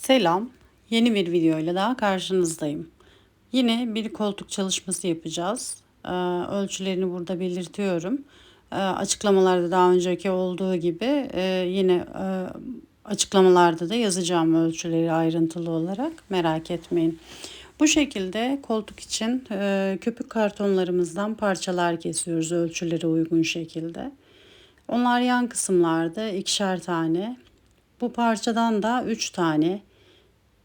Selam, yeni bir videoyla daha karşınızdayım. Yine bir koltuk çalışması yapacağız. Ölçülerini burada belirtiyorum. Açıklamalarda daha önceki olduğu gibi yine açıklamalarda da yazacağım ölçüleri ayrıntılı olarak. Merak etmeyin. Bu şekilde koltuk için köpük kartonlarımızdan parçalar kesiyoruz ölçülere uygun şekilde. Onlar yan kısımlarda ikişer tane. Bu parçadan da 3 tane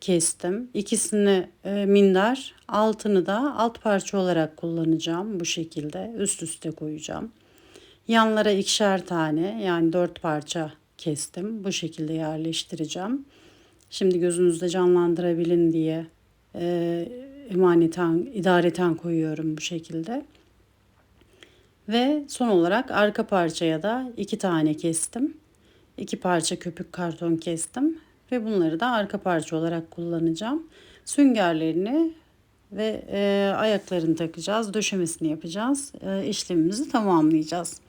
kestim. İkisini minder, altını da alt parça olarak kullanacağım bu şekilde. Üst üste koyacağım. Yanlara ikişer tane yani 4 parça kestim. Bu şekilde yerleştireceğim. Şimdi gözünüzde canlandırabilin diye idareten koyuyorum bu şekilde. Ve son olarak arka parçaya da 2 tane kestim. 2 parça köpük karton kestim ve bunları da arka parça olarak kullanacağım. Süngerlerini ve ayaklarını takacağız, döşemesini yapacağız, işlemimizi tamamlayacağız.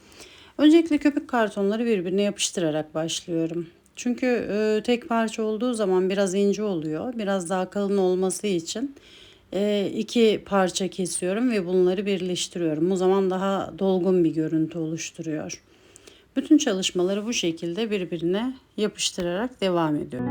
Öncelikle köpük kartonları birbirine yapıştırarak başlıyorum. Çünkü tek parça olduğu zaman biraz ince oluyor. Biraz daha kalın olması için iki parça kesiyorum ve bunları birleştiriyorum. O zaman daha dolgun bir görüntü oluşturuyor. Bütün çalışmaları bu şekilde birbirine yapıştırarak devam ediyorum.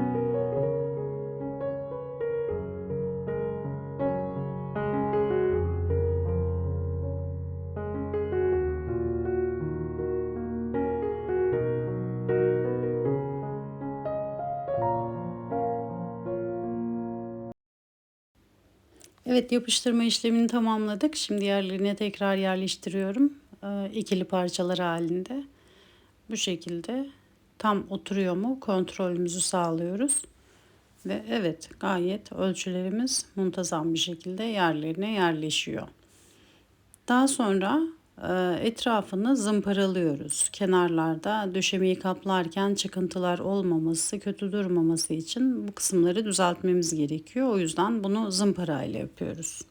Evet, yapıştırma işlemini tamamladık. Şimdi yerlerine tekrar yerleştiriyorum. İkili parçalar halinde. Bu şekilde tam oturuyor mu kontrolümüzü sağlıyoruz. Ve evet, gayet ölçülerimiz muntazam bir şekilde yerlerine yerleşiyor. Daha sonra etrafını zımparalıyoruz. Kenarlarda döşemeyi kaplarken çıkıntılar olmaması, kötü durmaması için bu kısımları düzeltmemiz gerekiyor. O yüzden bunu zımpara ile yapıyoruz.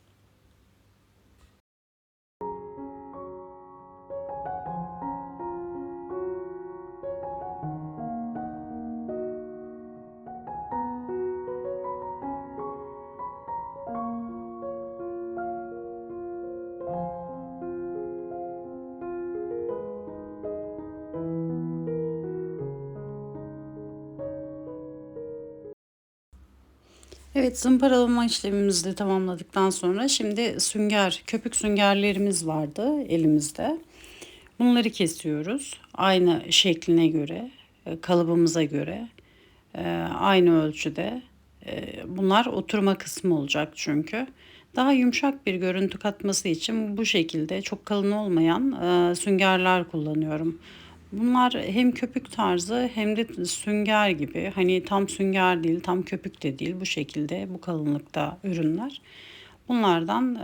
Evet, zımparalama işlemimizi de tamamladıktan sonra şimdi köpük süngerlerimiz vardı elimizde. Bunları kesiyoruz. Aynı şekline göre, kalıbımıza göre, aynı ölçüde. Bunlar oturma kısmı olacak çünkü. Daha yumuşak bir görüntü katması için bu şekilde çok kalın olmayan süngerler kullanıyorum. Bunlar hem köpük tarzı hem de sünger gibi. Hani tam sünger değil, tam köpük de değil. Bu şekilde, bu kalınlıkta ürünler. Bunlardan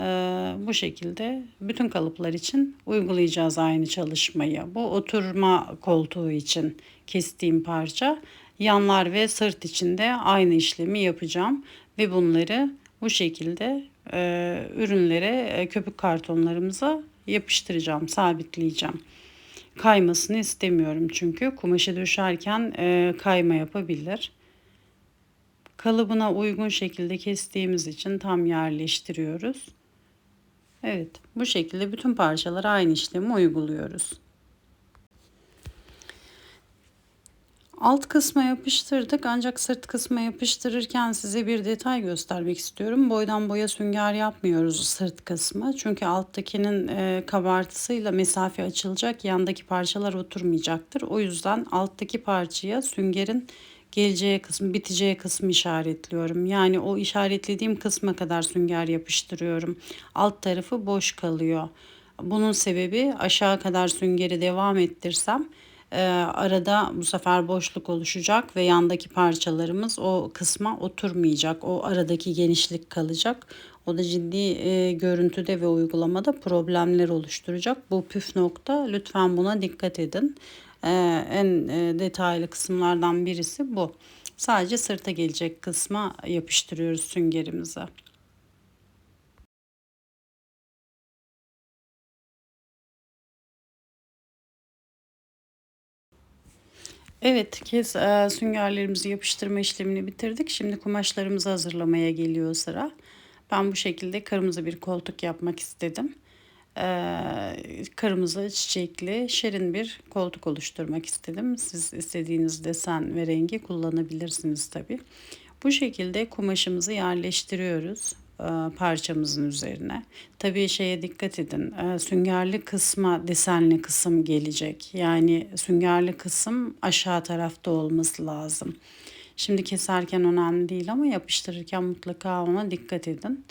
bu şekilde bütün kalıplar için uygulayacağız aynı çalışmayı. Bu oturma koltuğu için kestiğim parça. Yanlar ve sırt için de aynı işlemi yapacağım. Ve bunları bu şekilde ürünlere, köpük kartonlarımıza yapıştıracağım, sabitleyeceğim. Kaymasını istemiyorum çünkü kumaşı döşerken kayma yapabilir. Kalıbına uygun şekilde kestiğimiz için tam yerleştiriyoruz. Evet, bu şekilde bütün parçalara aynı işlemi uyguluyoruz. Alt kısma yapıştırdık ancak sırt kısma yapıştırırken size bir detay göstermek istiyorum. Boydan boya sünger yapmıyoruz sırt kısmı. Çünkü alttakinin kabartısıyla mesafe açılacak, yandaki parçalar oturmayacaktır. O yüzden alttaki parçaya süngerin geleceği kısmı, biteceği kısmı işaretliyorum. Yani o işaretlediğim kısma kadar sünger yapıştırıyorum. Alt tarafı boş kalıyor. Bunun sebebi aşağı kadar süngeri devam ettirsem arada bu sefer boşluk oluşacak ve yandaki parçalarımız o kısma oturmayacak. O aradaki genişlik kalacak. O da ciddi görüntüde ve uygulamada problemler oluşturacak. Bu püf nokta. Lütfen buna dikkat edin. En detaylı kısımlardan birisi bu. Sadece sırta gelecek kısma yapıştırıyoruz süngerimizi. Evet, süngerlerimizi yapıştırma işlemini bitirdik. Şimdi kumaşlarımızı hazırlamaya geliyor sıra. Ben bu şekilde kırmızı bir koltuk yapmak istedim. Kırmızı çiçekli şirin bir koltuk oluşturmak istedim. Siz istediğiniz desen ve rengi kullanabilirsiniz tabii. Bu şekilde kumaşımızı yerleştiriyoruz parçamızın üzerine. Tabii şeye dikkat edin. Süngerli kısma desenli kısım gelecek. Yani süngerli kısım aşağı tarafta olması lazım. Şimdi keserken önemli değil ama yapıştırırken mutlaka ona dikkat edin.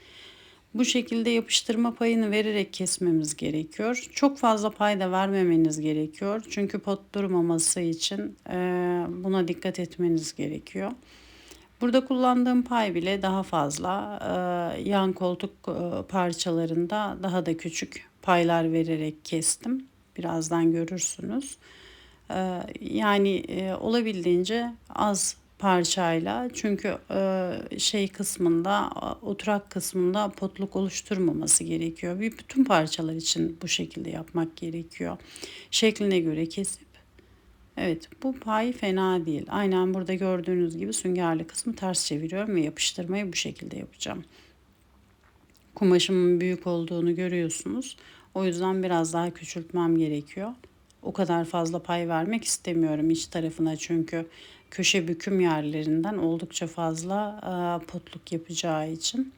Bu şekilde yapıştırma payını vererek kesmemiz gerekiyor. Çok fazla pay da vermemeniz gerekiyor. Çünkü pot durmaması için buna dikkat etmeniz gerekiyor. Burada kullandığım pay bile daha fazla. Yan koltuk parçalarında daha da küçük paylar vererek kestim. Birazdan görürsünüz. Yani olabildiğince az parçayla, çünkü şey kısmında, oturak kısmında potluk oluşturmaması gerekiyor. Bütün parçalar için bu şekilde yapmak gerekiyor. Şekline göre kesip, evet, bu pay fena değil. Aynen burada gördüğünüz gibi süngerli kısmı ters çeviriyorum ve yapıştırmayı bu şekilde yapacağım. Kumaşımın büyük olduğunu görüyorsunuz. O yüzden biraz daha küçültmem gerekiyor. O kadar fazla pay vermek istemiyorum iç tarafına, çünkü köşe büküm yerlerinden oldukça fazla potluk yapacağı için.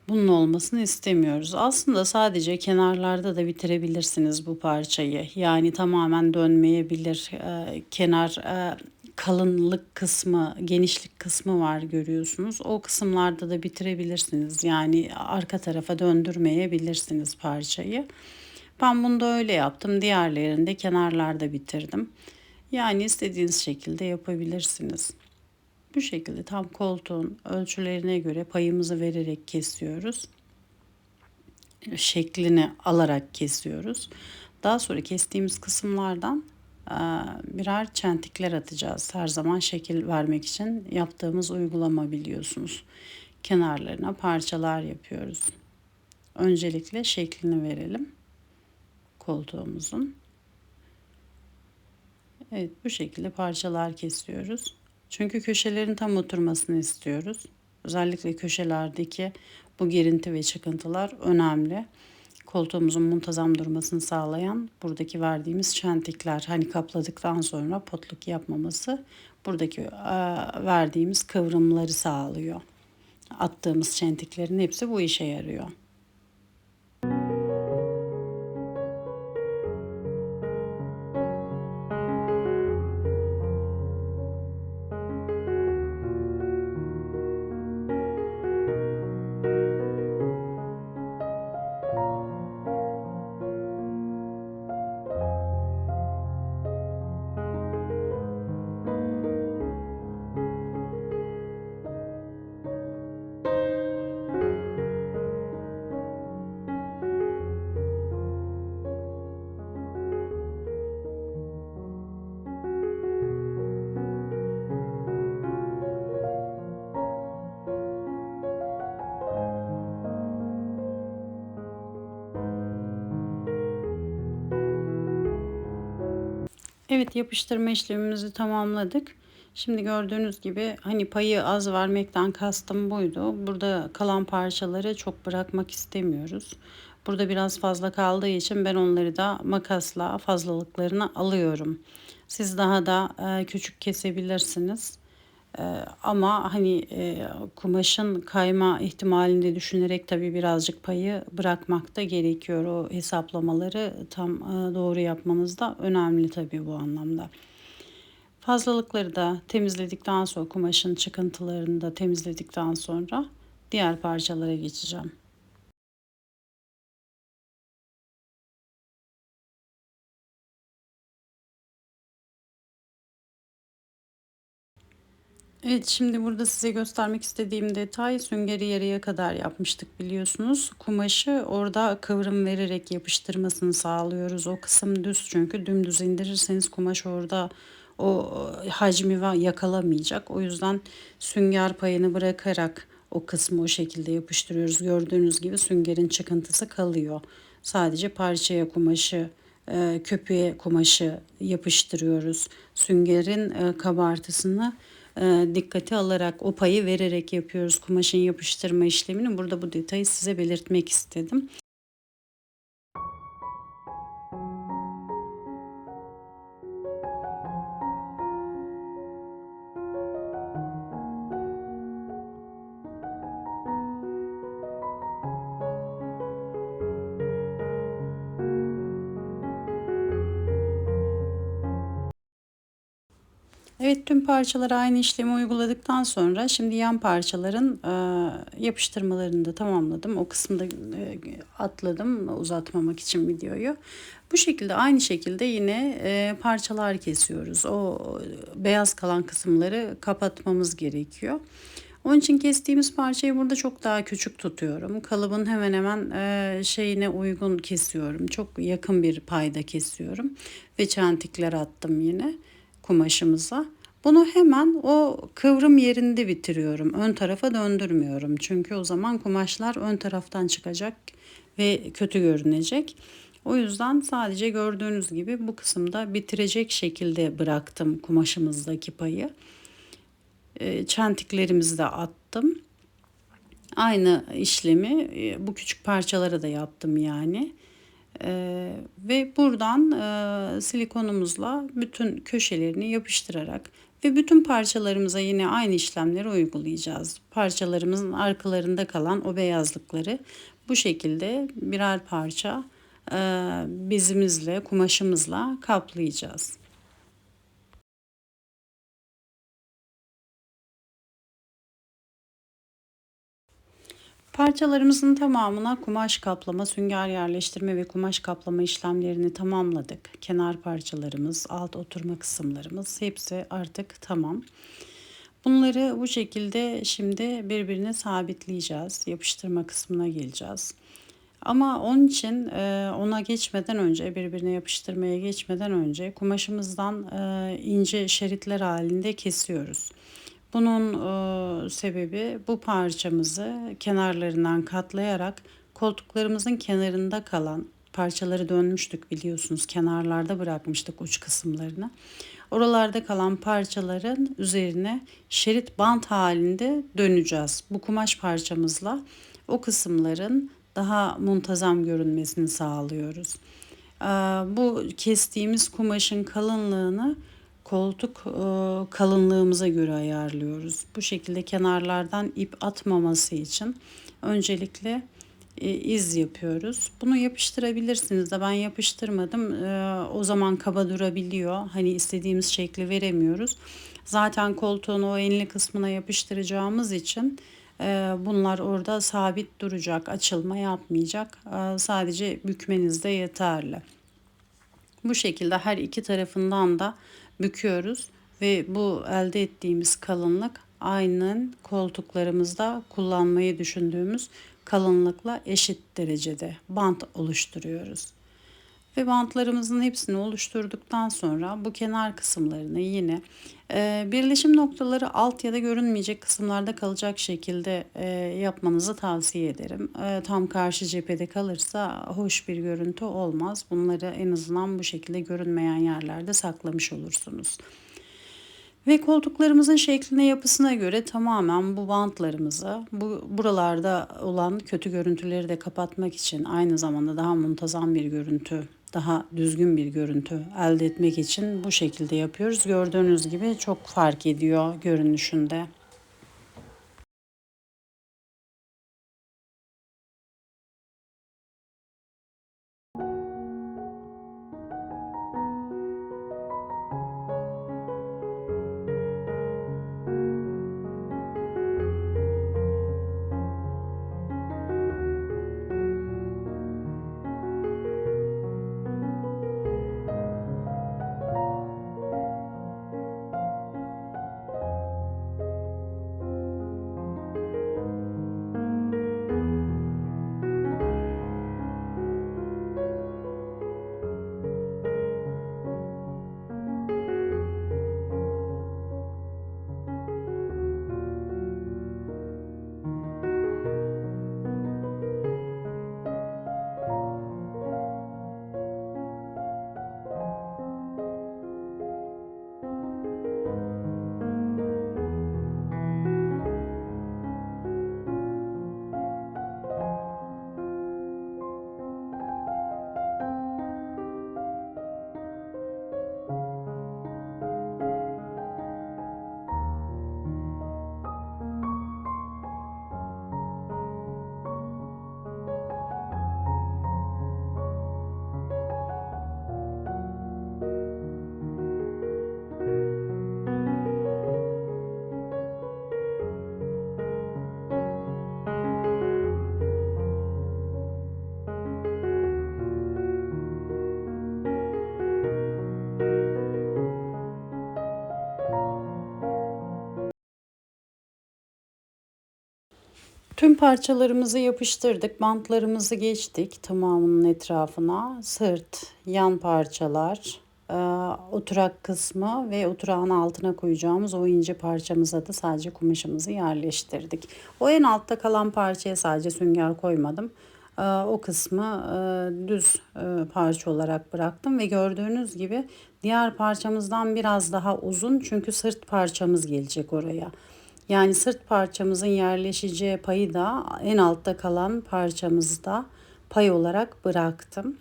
Bunun olmasını istemiyoruz. Aslında sadece kenarlarda da bitirebilirsiniz bu parçayı. Yani tamamen dönmeyebilir. Kenar kalınlık kısmı, genişlik kısmı var görüyorsunuz. O kısımlarda da bitirebilirsiniz. Yani arka tarafa döndürmeyebilirsiniz parçayı. Ben bunu da öyle yaptım. Diğerlerini de kenarlarda bitirdim. Yani istediğiniz şekilde yapabilirsiniz. Bu şekilde tam koltuğun ölçülerine göre payımızı vererek kesiyoruz. Şeklini alarak kesiyoruz. Daha sonra kestiğimiz kısımlardan birer çentikler atacağız. Her zaman şekil vermek için yaptığımız uygulama, biliyorsunuz. Kenarlarına parçalar yapıyoruz. Öncelikle şeklini verelim koltuğumuzun. Evet, bu şekilde parçalar kesiyoruz. Çünkü köşelerin tam oturmasını istiyoruz. Özellikle köşelerdeki bu girinti ve çıkıntılar önemli. Koltuğumuzun muntazam durmasını sağlayan buradaki verdiğimiz çentikler, hani kapladıktan sonra potluk yapmaması, buradaki verdiğimiz kıvrımları sağlıyor. Attığımız çentiklerin hepsi bu işe yarıyor. Evet, yapıştırma işlemimizi tamamladık. Şimdi gördüğünüz gibi hani payı az vermekten kastım buydu. Burada kalan parçaları çok bırakmak istemiyoruz. Burada biraz fazla kaldığı için ben onları da makasla fazlalıklarını alıyorum. Siz daha da küçük kesebilirsiniz. Ama hani kumaşın kayma ihtimalini de düşünerek tabii birazcık payı bırakmak da gerekiyor. O hesaplamaları tam doğru yapmanız da önemli tabii bu anlamda. Fazlalıkları da temizledikten sonra, kumaşın çıkıntılarını da temizledikten sonra diğer parçalara geçeceğim. Evet, şimdi burada size göstermek istediğim detay, süngeri yarıya kadar yapmıştık biliyorsunuz. Kumaşı orada kıvrım vererek yapıştırmasını sağlıyoruz. O kısım düz, çünkü dümdüz indirirseniz kumaş orada o hacmi yakalamayacak. O yüzden sünger payını bırakarak o kısmı o şekilde yapıştırıyoruz. Gördüğünüz gibi süngerin çıkıntısı kalıyor. Sadece parçaya kumaşı köpeğe kumaşı yapıştırıyoruz. Süngerin kabartısını dikkate alarak, o payı vererek yapıyoruz kumaşın yapıştırma işlemini. Burada bu detayı size belirtmek istedim. Evet, tüm parçalara aynı işlemi uyguladıktan sonra şimdi yan parçaların yapıştırmalarını da tamamladım. O kısımda atladım uzatmamak için videoyu. Bu şekilde aynı şekilde yine parçalar kesiyoruz. O beyaz kalan kısımları kapatmamız gerekiyor. Onun için kestiğimiz parçayı burada çok daha küçük tutuyorum. Kalıbın hemen hemen şeyine uygun kesiyorum. Çok yakın bir payda kesiyorum. Ve çentikler attım yine kumaşımıza. Bunu hemen o kıvrım yerinde bitiriyorum. Ön tarafa döndürmüyorum. Çünkü o zaman kumaşlar ön taraftan çıkacak ve kötü görünecek. O yüzden sadece gördüğünüz gibi bu kısımda bitirecek şekilde bıraktım kumaşımızdaki payı. Çentiklerimizi de attım. Aynı işlemi bu küçük parçalara da yaptım yani. Ve buradan silikonumuzla bütün köşelerini yapıştırarak ve bütün parçalarımıza yine aynı işlemleri uygulayacağız. Parçalarımızın arkalarında kalan o beyazlıkları bu şekilde birer parça bezimizle, kumaşımızla kaplayacağız. Parçalarımızın tamamına kumaş kaplama, sünger yerleştirme ve kumaş kaplama işlemlerini tamamladık. Kenar parçalarımız, alt oturma kısımlarımız hepsi artık tamam. Bunları bu şekilde şimdi birbirine sabitleyeceğiz. Yapıştırma kısmına geleceğiz. Ama onun için ona geçmeden önce, birbirine yapıştırmaya geçmeden önce kumaşımızdan ince şeritler halinde kesiyoruz. Bunun sebebi bu parçamızı kenarlarından katlayarak koltuklarımızın kenarında kalan parçaları dönmüştük biliyorsunuz. Kenarlarda bırakmıştık uç kısımlarını. Oralarda kalan parçaların üzerine şerit bant halinde döneceğiz. Bu kumaş parçamızla o kısımların daha muntazam görünmesini sağlıyoruz. Bu kestiğimiz kumaşın kalınlığını koltuk kalınlığımıza göre ayarlıyoruz. Bu şekilde kenarlardan ip atmaması için öncelikle iz yapıyoruz. Bunu yapıştırabilirsiniz de ben yapıştırmadım. O zaman kaba durabiliyor. Hani istediğimiz şekli veremiyoruz. Zaten koltuğun o enli kısmına yapıştıracağımız için bunlar orada sabit duracak, açılma yapmayacak. Sadece bükmeniz de yeterli. Bu şekilde her iki tarafından da büküyoruz ve bu elde ettiğimiz kalınlık aynen koltuklarımızda kullanmayı düşündüğümüz kalınlıkla eşit derecede bant oluşturuyoruz. Ve bantlarımızın hepsini oluşturduktan sonra bu kenar kısımlarını yine birleşim noktaları alt ya da görünmeyecek kısımlarda kalacak şekilde yapmanızı tavsiye ederim. Tam karşı cephede kalırsa hoş bir görüntü olmaz. Bunları en azından bu şekilde görünmeyen yerlerde saklamış olursunuz. Ve koltuklarımızın şekline, yapısına göre tamamen bu bantlarımızı buralarda olan kötü görüntüleri de kapatmak için aynı zamanda daha muntazam bir görüntü, daha düzgün bir görüntü elde etmek için bu şekilde yapıyoruz. Gördüğünüz gibi çok fark ediyor görünüşünde. Tüm parçalarımızı yapıştırdık. Bantlarımızı geçtik tamamının etrafına. Sırt, yan parçalar, oturak kısmı ve oturağın altına koyacağımız o ince parçamıza da sadece kumaşımızı yerleştirdik. O en altta kalan parçaya sadece sünger koymadım. O kısmı düz parça olarak bıraktım ve gördüğünüz gibi diğer parçamızdan biraz daha uzun, çünkü sırt parçamız gelecek oraya. Yani sırt parçamızın yerleşeceği payı da en altta kalan parçamızda pay olarak bıraktım.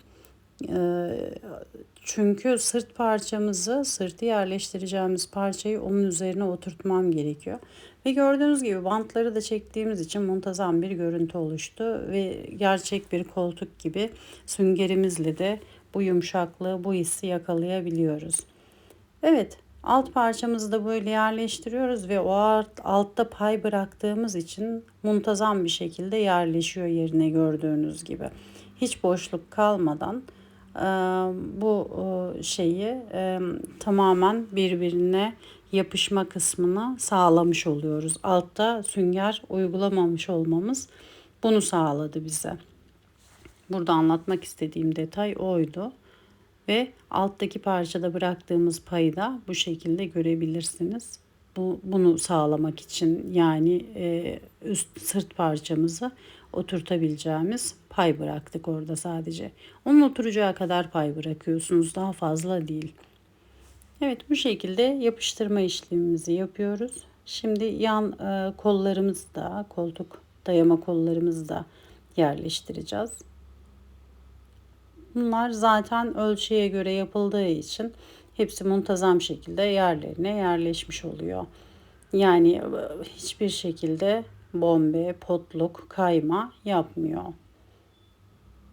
Çünkü sırt parçamızı, sırtı yerleştireceğimiz parçayı onun üzerine oturtmam gerekiyor. Ve gördüğünüz gibi bantları da çektiğimiz için muntazam bir görüntü oluştu. Ve gerçek bir koltuk gibi süngerimizle de bu yumuşaklığı, bu hissi yakalayabiliyoruz. Evet, alt parçamızı da böyle yerleştiriyoruz ve o altta pay bıraktığımız için muntazam bir şekilde yerleşiyor yerine, gördüğünüz gibi. Hiç boşluk kalmadan bu şeyi tamamen birbirine yapışma kısmını sağlamış oluyoruz. Altta sünger uygulamamış olmamız bunu sağladı bize. Burada anlatmak istediğim detay oydu. Ve alttaki parçada bıraktığımız payı da bu şekilde görebilirsiniz. Bunu sağlamak için, yani üst sırt parçamızı oturtabileceğimiz pay bıraktık orada sadece. Onun oturacağı kadar pay bırakıyorsunuz, daha fazla değil. Evet, bu şekilde yapıştırma işlemimizi yapıyoruz. Şimdi yan kollarımızı da, koltuk dayama kollarımızı da yerleştireceğiz. Bunlar zaten ölçüye göre yapıldığı için hepsi muntazam şekilde yerlerine yerleşmiş oluyor. Yani hiçbir şekilde bombe, potluk, kayma yapmıyor.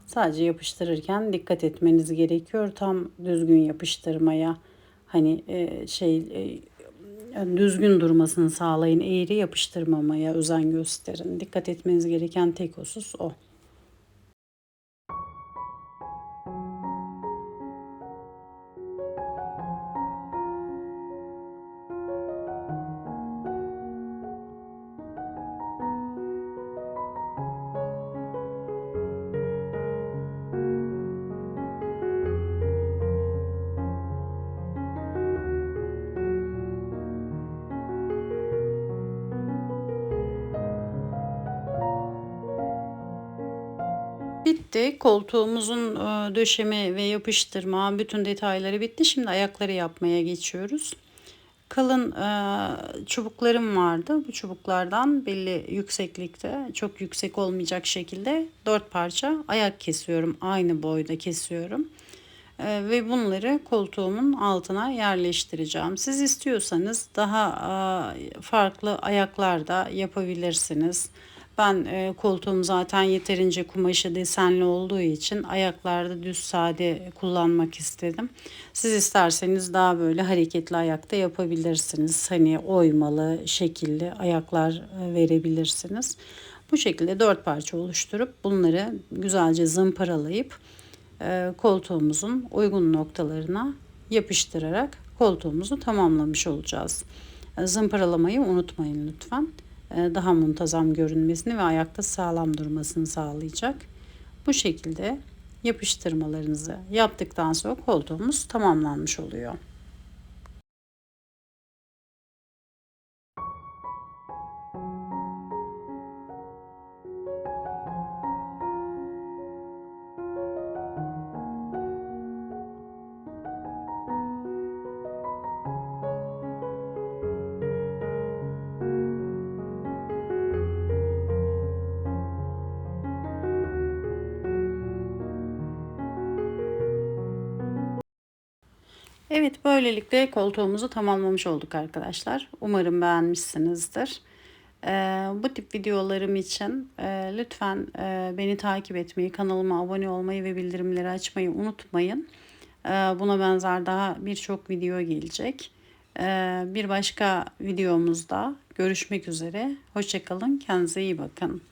Sadece yapıştırırken dikkat etmeniz gerekiyor tam düzgün yapıştırmaya. Hani düzgün durmasını sağlayın. Eğri yapıştırmamaya özen gösterin. Dikkat etmeniz gereken tek husus o. Bitti. Koltuğumuzun döşeme ve yapıştırma bütün detayları bitti. Şimdi ayakları yapmaya geçiyoruz. Kalın çubuklarım vardı. Bu çubuklardan belli yükseklikte, çok yüksek olmayacak şekilde 4 parça ayak kesiyorum. Aynı boyda kesiyorum. Ve bunları koltuğumun altına yerleştireceğim. Siz istiyorsanız daha farklı ayaklar da yapabilirsiniz. Ben koltuğum zaten yeterince kumaşı desenli olduğu için ayaklarda düz sade kullanmak istedim. Siz isterseniz daha böyle hareketli ayakta yapabilirsiniz. Hani oymalı, şekilli ayaklar verebilirsiniz. Bu şekilde 4 parça oluşturup bunları güzelce zımparalayıp koltuğumuzun uygun noktalarına yapıştırarak koltuğumuzu tamamlamış olacağız. Zımparalamayı unutmayın lütfen. Daha muntazam görünmesini ve ayakta sağlam durmasını sağlayacak. Bu şekilde yapıştırmalarınızı yaptıktan sonra koltuğumuz tamamlanmış oluyor. Evet, böylelikle koltuğumuzu tamamlamış olduk arkadaşlar. Umarım beğenmişsinizdir. Bu tip videolarım için lütfen beni takip etmeyi, kanalıma abone olmayı ve bildirimleri açmayı unutmayın. Buna benzer daha birçok video gelecek. Bir başka videomuzda görüşmek üzere. Hoşça kalın, kendinize iyi bakın.